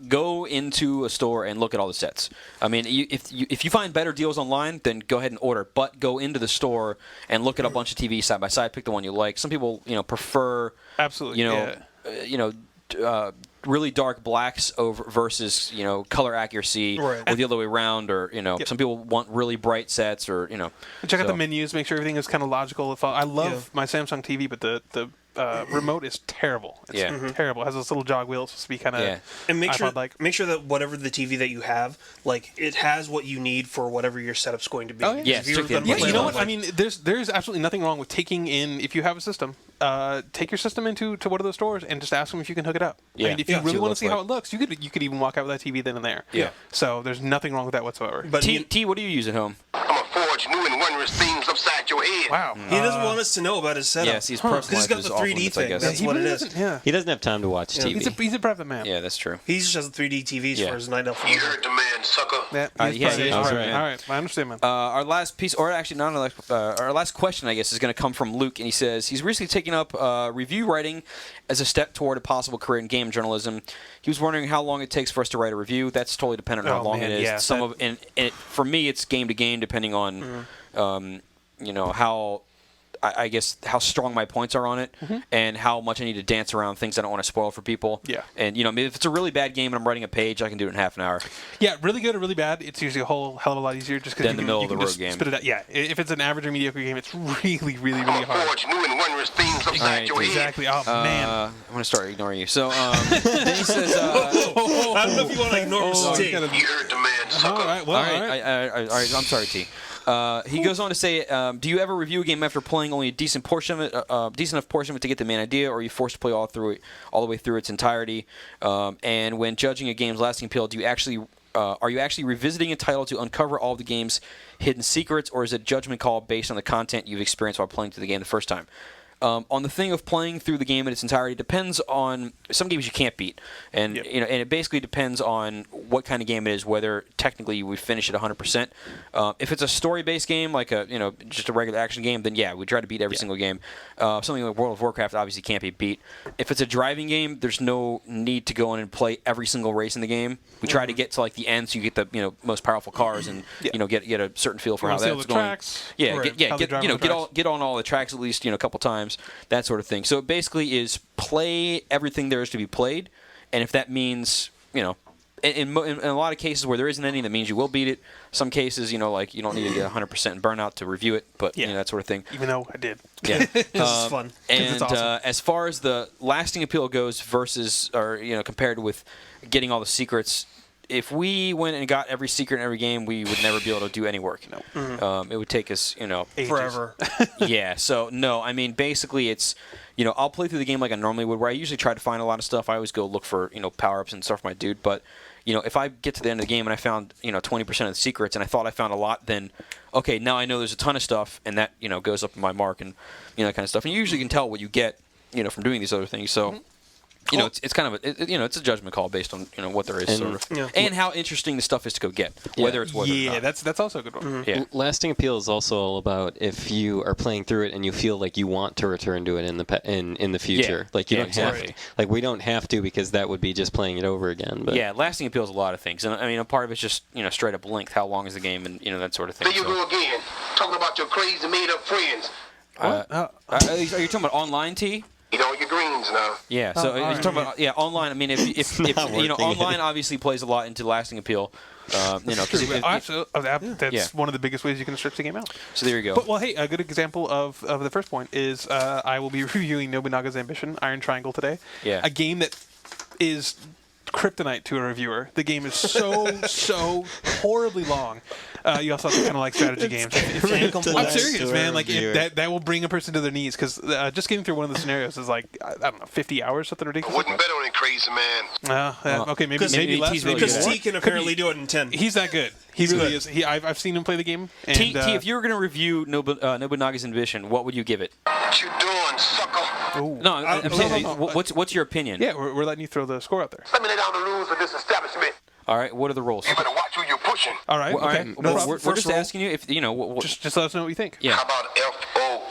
go into a store and look at all the sets. I mean, if you find better deals online, then go ahead and order. But go into the store and look at a bunch of TVs side by side. Pick the one you like. Some people, prefer Absolutely. really dark blacks versus color accuracy, Right. or the other way around, or some people want really bright sets, or Check out so- the menus. Make sure everything is kind of logical. I love Yeah. my Samsung TV, but the remote is terrible. It's terrible. It has those little jog wheels. It's supposed to be kind of Yeah. And make sure iPod-like. that whatever the TV that you have, like it has what you need for whatever your setup's going to be. Oh, yeah. Yeah, If you're strictly gonna Yeah, Yeah, play you know on, what? like- I mean, there's absolutely nothing wrong with taking in, if you have a system, take your system into one of those stores and just ask them if you can hook it up. Yeah. I mean, if Yeah. you really See what it want to looks see how like. it looks, you could even walk out with that TV then and there. Yeah. So there's nothing wrong with that whatsoever. But T, what do you use at home? I'ma forge new and wondrous things upside your head. Wow. he doesn't want us to know about his setup. Yes, his personal He's life got is the off 3D limits, I thing. guess. That's He what really it is. doesn't- Yeah. He doesn't have time to watch TV. He's a private man. Yeah, that's true. He just has the 3D TVs Yeah. for his night elf. You heard the man, sucker. Yeah, Yeah, he's yeah, private. yeah, All that's right. right. All right. I understand, man. Our last piece, or actually not our last question, I guess, is going to come from Luke, and he says he's recently taken up review writing as a step toward a possible career in game journalism. He was wondering how long it takes for us to write a review. That's totally dependent on how Oh, long man, it is. yeah, For me, it's game to game, depending on how. I guess how strong my points are on it, and how much I need to dance around things I don't want to spoil for people. Yeah. And if it's a really bad game and I'm writing a page, I can do it in half an hour. Yeah, really good or really bad, it's usually a whole hell of a lot easier just because Than the middle of the road just game. spit it out. Yeah, if it's an average or mediocre game, it's really, really, really I'ma hard. forge new and wondrous things upside Alright, your head. Exactly. Oh man. I'm going to start ignoring you. So then he says, I don't know if you want to ignore Mr. T. You heard the man, sucker. All right. Well, all right, I'm sorry, T. He goes on to say, do you ever review a game after playing only a decent enough portion of it to get the main idea, or are you forced to play all the way through its entirety? And when judging a game's lasting appeal, are you actually revisiting a title to uncover all of the game's hidden secrets, or is it a judgment call based on the content you've experienced while playing through the game the first time? On the thing of playing through the game in its entirety depends on some games you can't beat, and Yep. and it basically depends on what kind of game it is, whether technically you would finish it 100%. If it's a story-based game, like just a regular action game, then yeah, we try to beat every single game. Something like World of Warcraft obviously can't be beat. If it's a driving game, there's no need to go in and play every single race in the game. We try to get to like the end, so you get the most powerful cars, and get a certain feel for You how wanna see all that's the going. tracks? Yeah, Right. get How they drive on the tracks. get on all the tracks at least a couple times, that sort of thing. So it basically is play everything there is to be played, and if that means in a lot of cases where there isn't any, that means you will beat it. Some cases, like you don't need to get 100% in burnout to review it, but that sort of thing. Even though I did. Yeah, This is fun. and it's awesome. as far as the lasting appeal goes, versus or compared with getting all the secrets, if we went and got every secret in every game, we would never be able to do any work. No. It would take us, Ages. Forever. yeah. So no, I mean basically it's, I'll play through the game like I normally would, where I usually try to find a lot of stuff. I always go look for power ups and stuff for my dude. But if I get to the end of the game and I found 20% of the secrets and I thought I found a lot, then okay, now I know there's a ton of stuff, and that goes up in my mark and that kind of stuff. And you usually can tell what you get from doing these other things. So. you know, it's kind of it's a judgment call based on what there is And- sort of, and how interesting the stuff is to go get, whether it's worth it or not. that's also a good one. Mm-hmm. Yeah. Lasting appeal is also all about if you are playing through it and you feel like you want to return to it in the future. Like you don't have exactly. to. Like we don't have to because that would be just playing it over again. But Yeah, lasting appeal is a lot of things, and I mean, a part of it's just straight up length. How long is the game, and that sort of thing. There you go again, talking about your crazy made-up friends. Are you talking about online, T? Eat all your greens now. Yeah, so you're talking about online. I mean, if not working. online obviously plays a lot into lasting appeal. Because That's one of the biggest ways you can stretch the game out. so there you go. But, well, hey, a good example of the first point is I will be reviewing Nobunaga's Ambition, Iron Triangle, today. Yeah. A game that is kryptonite to a reviewer. The game is so horribly long. You also have to kind of like strategy games. I'm serious, man. Like that will bring a person to their knees because just getting through one of the scenarios is like I don't know, 50 hours, something I ridiculous. wouldn't bet on it, crazy man. Okay, maybe maybe less. T's Maybe really Because more. T can Could apparently be. do it in 10. He's that good. He really is. I've seen him play the game. And, T, if you were going to review Nobunaga's Ambition, what would you give it? What you doing, sucker? No, I'm saying, no. what's your opinion? yeah, we're letting you throw the score out there. Let me lay down the rules of this establishment. All right, what are the rules? You better watch who you're pushing. All right. All right, Okay. well, No problem. we're just asking you if Just let us know what you think. Yeah. How about FOOL?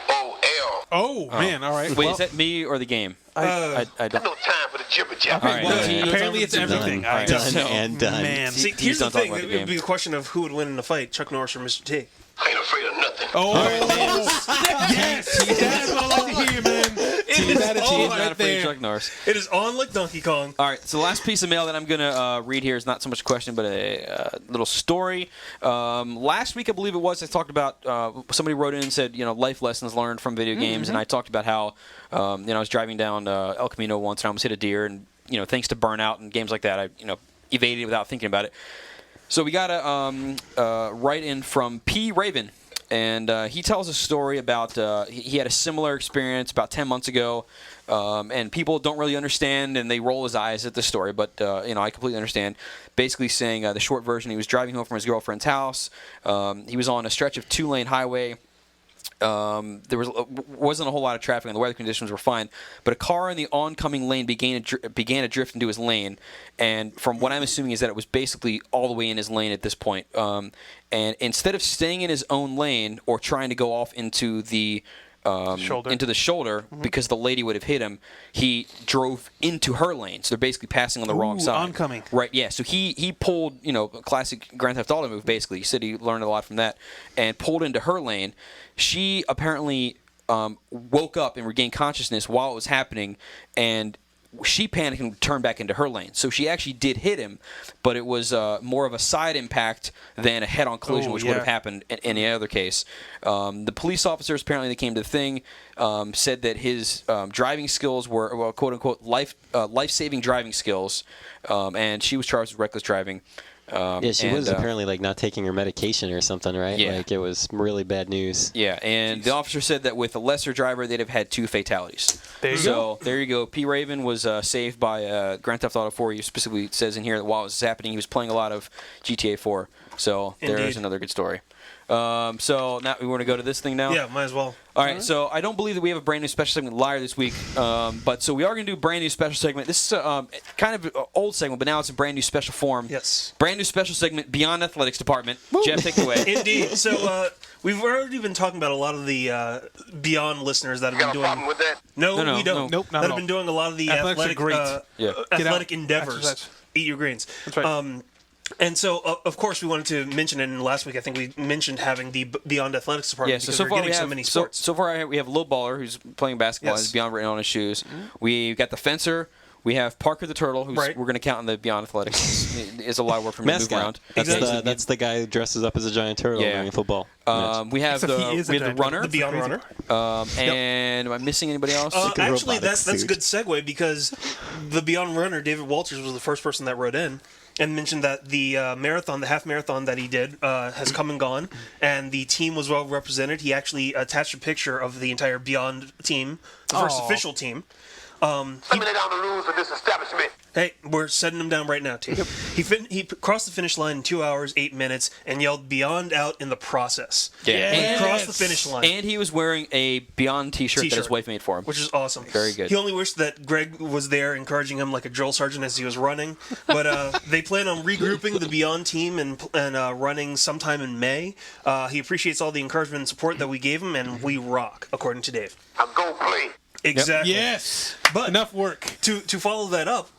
Oh, man. All right. Wait, is that me or the game? I don't. No time for the jibber jabber. All right, Well, T, apparently it's everything. Done. Done So, and done. Man. See, He's here's the done talking thing. about It the would be a question of who would win in the fight, Chuck Norris or Mr. T. I ain't afraid of nothing. Yes. That's what I like to hear, man. It That is is He's on. not afraid of Chuck Norris. It is on like Donkey Kong. All right, so the last piece of mail that I'm going to read here is not so much a question, but a little story. Last week, I believe it was, I talked about somebody wrote in and said, life lessons learned from video games, and I talked about how, I was driving down El Camino once and I almost hit a deer, and thanks to burnout and games like that, I evaded it without thinking about it. So we got a write in from P. Raven. And he tells a story about he had a similar experience about 10 months ago, and people don't really understand, and they roll his eyes at the story. But I completely understand. Basically, saying the short version, he was driving home from his girlfriend's house. He was on a stretch of 2-lane highway. There wasn't a whole lot of traffic, and the weather conditions were fine. But a car in the oncoming lane began to drift into his lane, and from what I'm assuming is that it was basically all the way in his lane at this point. And instead of staying in his own lane or trying to go off into the shoulder because the lady would have hit him, he drove into her lane. So they're basically passing on the wrong side. Oncoming. Right, yeah. So he pulled, a classic Grand Theft Auto move, basically. He said he learned a lot from that and pulled into her lane. She apparently woke up and regained consciousness while it was happening, and she panicked and turned back into her lane. So she actually did hit him, but it was more of a side impact than a head-on collision, which would have happened in any other case. The police officers, apparently they came to the thing, said that his driving skills were, well, quote-unquote, life-saving driving skills, and she was charged with reckless driving. She was apparently like not taking her medication or something, right? Yeah. Like it was really bad news. Yeah, and the officer said that with a lesser driver, they'd have had 2 fatalities. There you go. There you go. P. Raven was saved by Grand Theft Auto 4. He specifically says in here that while it was happening, he was playing a lot of GTA 4. So there's another good story. So now we want to go to this thing now? Yeah, might as well. All right, so I don't believe that we have a brand new special segment liar this week, but so we are going to do a brand new special segment. This is kind of an old segment, but now it's a brand new special form. Yes. Brand new special segment, Beyond Athletics Department. Jeff, take it away. Indeed. So we've already been talking about a lot of the Beyond listeners that have Got a been problem doing. with that? No, We don't. Nope, not that at have all. been doing a lot of the Athletics are athletic, great. athletic Get out. endeavors. Exercise. Eat your greens. That's right. And so, of course, we wanted to mention, and last week I think we mentioned having the Beyond Athletics department because so we're far getting we have so many sports. So far we have Low Baller who's playing basketball. Yes. Has Beyond written on his shoes. We got the fencer. We have Parker the Turtle, who's Right. we're going to count in the Beyond Athletics. It's a lot of work for me to move Mascot. around. Exactly. That's the guy who dresses up as a giant turtle Yeah. during football. We have Except he is a the giant runner. the Beyond Runner. And am I missing anybody else? Actually, robotic that's a suit. good segue because the Beyond Runner, David Walters, was the first person that wrote in and mentioned that the marathon, the half marathon that he did, has come and gone, and the team was well represented. He actually attached a picture of the entire Beyond team, the first official team. Let me lay down the rules of this establishment. Hey, we're setting him down right now, T. He crossed the finish line in 2 hours, 8 minutes, and yelled "Beyond" out in the process. Yeah. When he crossed the finish line. And he was wearing a Beyond T-shirt that his wife made for him. Which is awesome. Very good. He only wished that Greg was there encouraging him like a drill sergeant as he was running. But they plan on regrouping the Beyond team and running sometime in May. He appreciates all the encouragement and support that we gave him, and we rock, according to Dave. I'm going to play. Exactly. Yes. But enough work. To follow that up,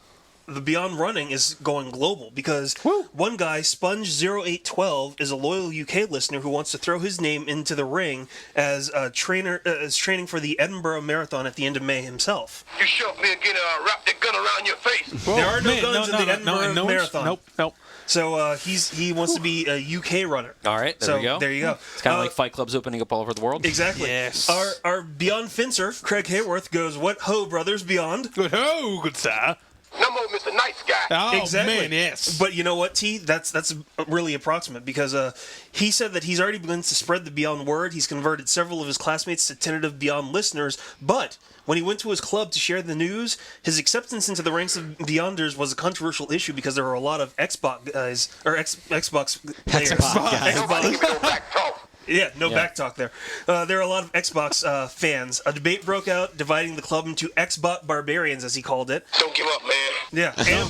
the Beyond Running is going global because one guy, Sponge0812, is a loyal UK listener who wants to throw his name into the ring as a trainer, as training for the Edinburgh Marathon at the end of May himself. You shoved me again and wrapped that gun around your face. There are no guns in the Edinburgh Marathon. Nope. So he wants to be a UK runner. All right, there we go. There you go. It's kind of like Fight Club's opening up all over the world. Exactly. Yes. Our Beyond fencer, Craig Hayworth, goes, "What ho, brothers, Beyond?" Good ho, good sir. No more Mr. Nice Guy. Oh, Exactly. man, yes. But you know what, T? That's really approximate because he said that he's already begun to spread the Beyond word. He's converted several of his classmates to tentative Beyond listeners, but when he went to his club to share the news, his acceptance into the ranks of Beyonders was a controversial issue because there were a lot of Xbox guys or Xbox players. Nobody give me no back talk. Yeah, no back talk there. There are a lot of Xbox fans. A debate broke out, dividing the club into Xbox barbarians, as he called it. Don't give up, man. Yeah, and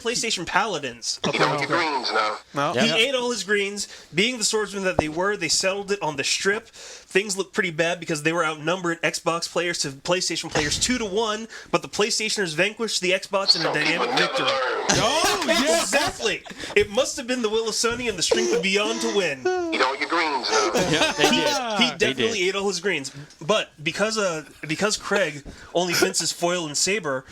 PlayStation paladins. You don't get greens now. No. He ate all his greens. Being the swordsmen that they were, they settled it on the strip. Things looked pretty bad because they were outnumbered Xbox players to PlayStation players 2-1, but the PlayStationers vanquished the Xbox in a dynamic victory. Oh, yes. Exactly. It must have been the will of Sony and the strength of Beyond to win. Eat all your greens now. Yeah, they did. He definitely ate all his greens. But because Craig only fences foil and saber,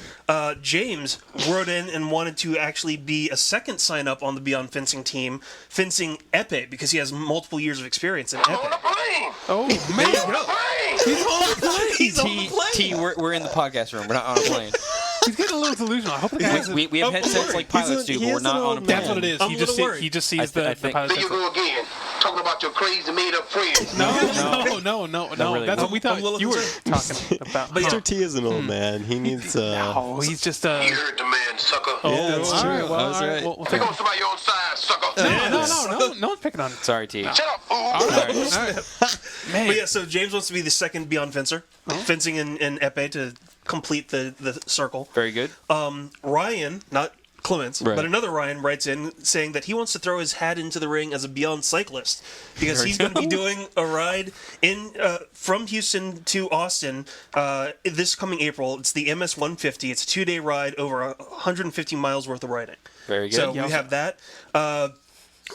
James wrote in and wanted to actually be a second sign up on the Beyond fencing team, fencing epee, because he has multiple years of experience in I'm on the epee. plane. Oh, There man. you go. Plane. He's on the plane. T, we're in the podcast room. We're not on a plane. He's getting a little delusional. I hope the guy has We have headsets like pilots do, but we're not on a plane. That's what it is. I'm He a just little worried. he just sees the I think- pilot. There you go again. Talking about your crazy made-up friends. No. really. That's what we I'm a thought little you were concerned. talking about. Mr. T is an old man. He needs. Oh, he's just You heard the man, sucker. Yeah, that's all true. right, well, I was all right. right. We'll Pick take on somebody your own size, sucker. No one's picking on it. Sorry, T. Shut up, fool. All right. Man. But yeah, so James wants to be the second Beyond fencer, fencing in epee to complete the circle. Very good. Ryan, not Clements, Right. but another Ryan writes in saying that he wants to throw his hat into the ring as a Beyond cyclist because he's going to be doing a ride in from Houston to Austin this coming April. It's the MS 150. It's a 2-day ride over 150 miles worth of riding. Very good. So we have that.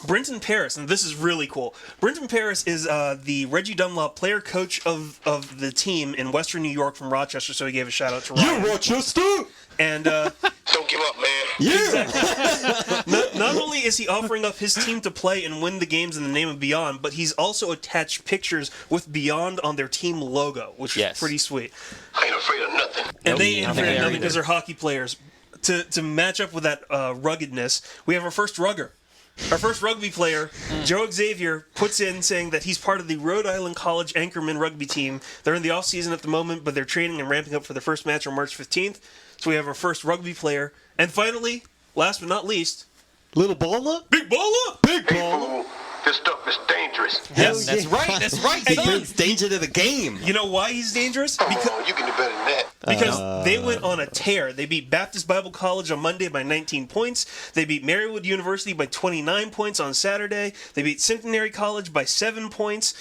Brenton Paris, and this is really cool. Brenton Paris is the Reggie Dunlop player coach of the team in Western New York from Rochester, so he gave a shout out to Ryan. Rochester. And Don't give up, man. Yeah. not only is he offering up his team to play and win the games in the name of Beyond, but he's also attached pictures with Beyond on their team logo, which is pretty sweet. I ain't afraid of nothing. And they ain't I don't think afraid they of are nothing because they're hockey players. To match up with that ruggedness, we have our first rugger. Our first rugby player, Joe Xavier, puts in saying that he's part of the Rhode Island College Anchorman rugby team. They're in the off-season at the moment, but they're training and ramping up for their first match on March 15th. So we have our first rugby player. And finally, last but not least, Little baller. Big Baller! Big Hey, baller. fool. This stuff is dangerous. Yes, That's right. That's right. He son. brings danger to the game. You know why he's dangerous? Come on, you can do better than that. Because they went on a tear. They beat Baptist Bible College on Monday by 19 points. They beat Marywood University by 29 points on Saturday. They beat Centenary College by 7 points.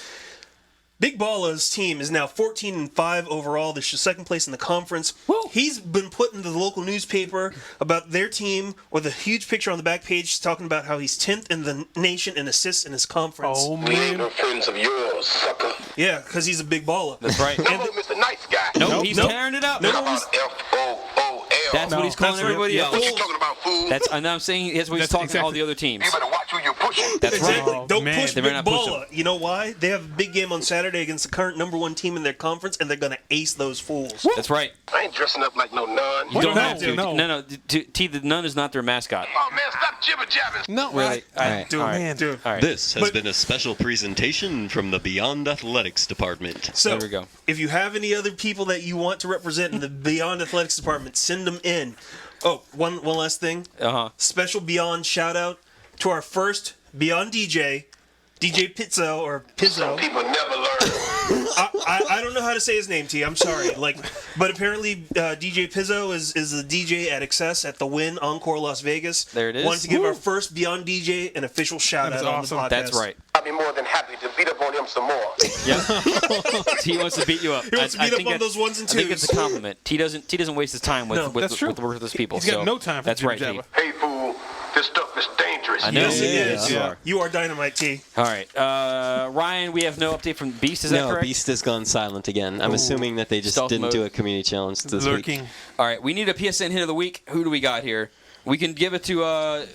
Big Balla's team is now 14-5 overall. They're second place in the conference. He's been put into the local newspaper about their team with a huge picture on the back page talking about how he's 10th in the nation in assists in his conference. Oh, We ain't man. no friends of yours, sucker. Yeah, because he's a big baller. That's right. No more Mr. Nice Guy. Nope, he's tearing it up. How about F-O-O-L? That's what he's calling That's what- everybody yeah, else. What you talking about, fool? And I'm saying that's what he's That's talking to all exactly- the other teams. You better watch watch who you pushing. That's right. Exactly. Don't man. push They Big better not push Baller. You know why? They have a big game on Saturday against the current #1 team in their conference, and they're going to ace those fools. That's right. I ain't dressing up like no nun. You don't No, have to. no. No. T, the nun is not their mascot. Oh, man, stop jibber-jabbing. No, Really? Dude, All right. man, dude. All right. This has But- been a special presentation from the Beyond Athletics Department. So, There we go. if you have any other people that you want to represent in the Beyond Athletics Department, send them in. Oh, one last thing. Uh-huh. Special Beyond shout out to our first Beyond DJ, DJ Pizzo or Pizzo. People never learn. I don't know how to say his name, T. I'm sorry. But apparently DJ Pizzo is the DJ at Access at the Win Encore Las Vegas. There it is. Wanted to give our first Beyond DJ an official shout That out is on awesome. the podcast. That's right. I'll be more than happy to beat up on him some more. T wants to beat you up. He wants to beat up on those ones and I think it's twos. a compliment. T doesn't waste his time with No, with, that's true. with worthless people. He's got so no time for that's right, T. jibber-jabber. Hey, fool, this stuff is dangerous. I know. Yes, it Yeah, is. you are. You are dynamite, T. All right, Ryan. We have no update from Beast. Is that No, correct? Beast has gone silent again. I'm assuming that they just Stealth didn't mode. do a community challenge this week. Lurking. All right, we need a PSN hit of the week. Who do we got here? We can give it to.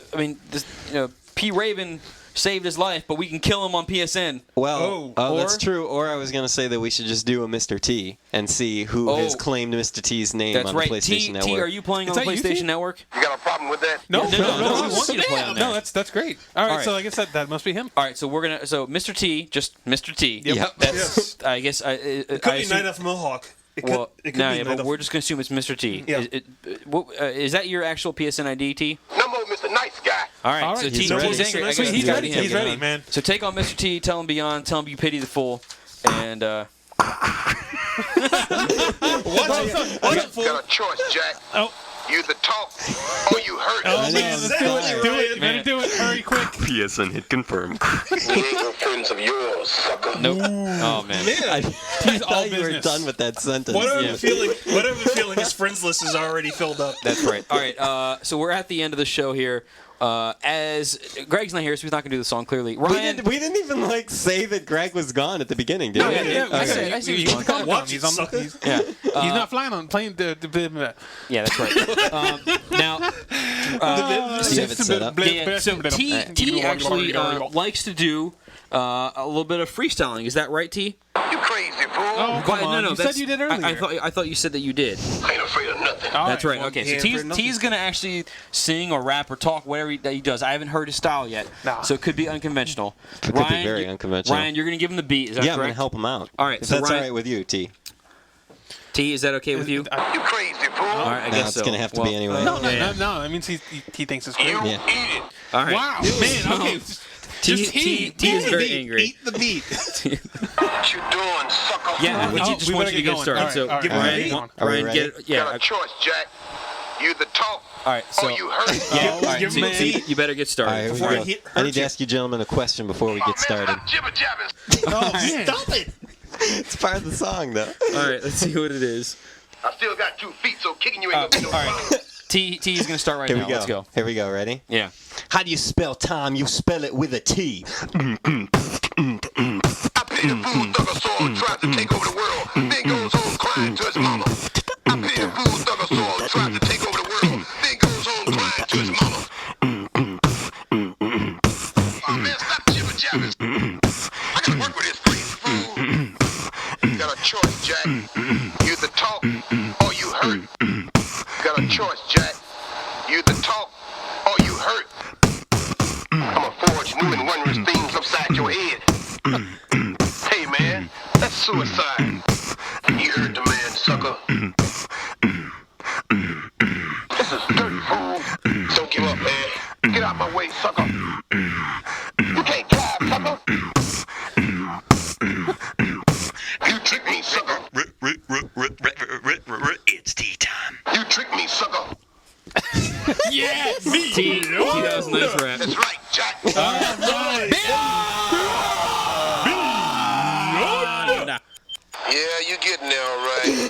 P. Raven saved his life, but we can kill him on PSN. Well, Or- that's true. Or I was going to say that we should just do a Mr. T and see who has claimed Mr. T's name That's on right. the PlayStation T, Network. are you playing Is on the that you, T? PlayStation Network? You got a problem with that? No, No, we want you to play on there. No, that's great. All right, All right. so I guess that must be him. All right, so we're gonna. So Mr. T, just Mr. T. Yep. That's. I guess. It could be Night Off Mohawk. It could be no, Night but Off- we're just gonna assume it's Mr. T. Yeah. Is that your actual PSN ID, T? No more Mr. Nice Guy. All right, All so right, T, he's T's ready. angry. I So guess He's we gotta ready. get him. He's ready, man. So take on Mr. T, tell him Beyond, tell him you pity the fool, and Got a choice, Jack. Oh. You either talk or you hurt. Oh, man, let's do it. Exactly Do it. right. Better do it. Hurry, quick. PSN hit confirmed. We ain't no friends of yours, sucker. nope. Oh man. I He's all thought you were business. done with that sentence. Whatever Yeah. the feeling, his friends list is already filled up. That's right. All right. So we're at the end of the show here. As Greg's not here, so he's not gonna do the song. Clearly, Ryan. We didn't even say that Greg was gone at the beginning, did No, we? yeah, I said You he's can gone. call him. Watch He's it, on. sucker. He's Yeah. not flying on playing the. Yeah, that's right. Now, Do you have it set up? yeah, so T actually likes to do a little bit of freestyling. Is that right, T? You crazy fool. Oh, But come on. You that's- said you did I earlier. thought you said that you did. Ain't afraid of nothing. All That's right. well, Okay, yeah, so for nothing. T's gonna actually sing or rap or talk whatever that he does. I haven't heard his style yet, Nah. so it could be unconventional. It could be very unconventional. Ryan, you're gonna give him the beat. Is that Yeah, I'm going correct? to help him out. All right, If so that's Ryan- all right with you, T. T, is that okay with you? You crazy fool. All right, I No, guess it's so. going to have to Well, be anyway. No, Yeah. that means he thinks it's great. You Yeah. eat it. All right. Wow, man. Okay. T Just T is very angry. Eat the beat. What you doing, sucker? Yeah, Oh, but you just we want better you to get get going. started. All right, So all right, all right. Ryan, Are we Ryan, ready? get yeah. Got a choice, Jack. You either talk All right, so or you hurt. yeah, all right, give so him a T, beat. you better get All right, started. here we Before I go. hit- I need hurt to you. ask you gentlemen a question before we Oh, get man, started. stop jibber-jabbing. Oh, man. stop it! It's part of the song, though. All right, let's see what it is. I still got 2 feet, so kicking you ain't gonna be no all right. problem. T is gonna start right Here now. we go. Let's go. Here we go. Ready? Yeah. How do you spell time? You spell it with a T. I pity the fool thugger sword tried to take over the world, then goes home crying to his mama. I pity the fool thugger sword tried to take over the world, then goes home crying to his mama. Oh man, stop jibber-jabbing. I can work with this crazy fool. Got a choice, Jack. You either talk or you hurt. Got a choice, Jack. You either talk or you hurt. I'ma forge new and wondrous things upside your head. Hey man, that's suicide. You heard the man, sucker. This is dirt, fool. Don't give up, man. Get out my way, sucker. You can't drive, sucker. You tricked me, sucker. It's tea time. You tricked me, sucker. Yeah, T, that was a nice rap. That's right, Jack. Yeah, you getting there, all right.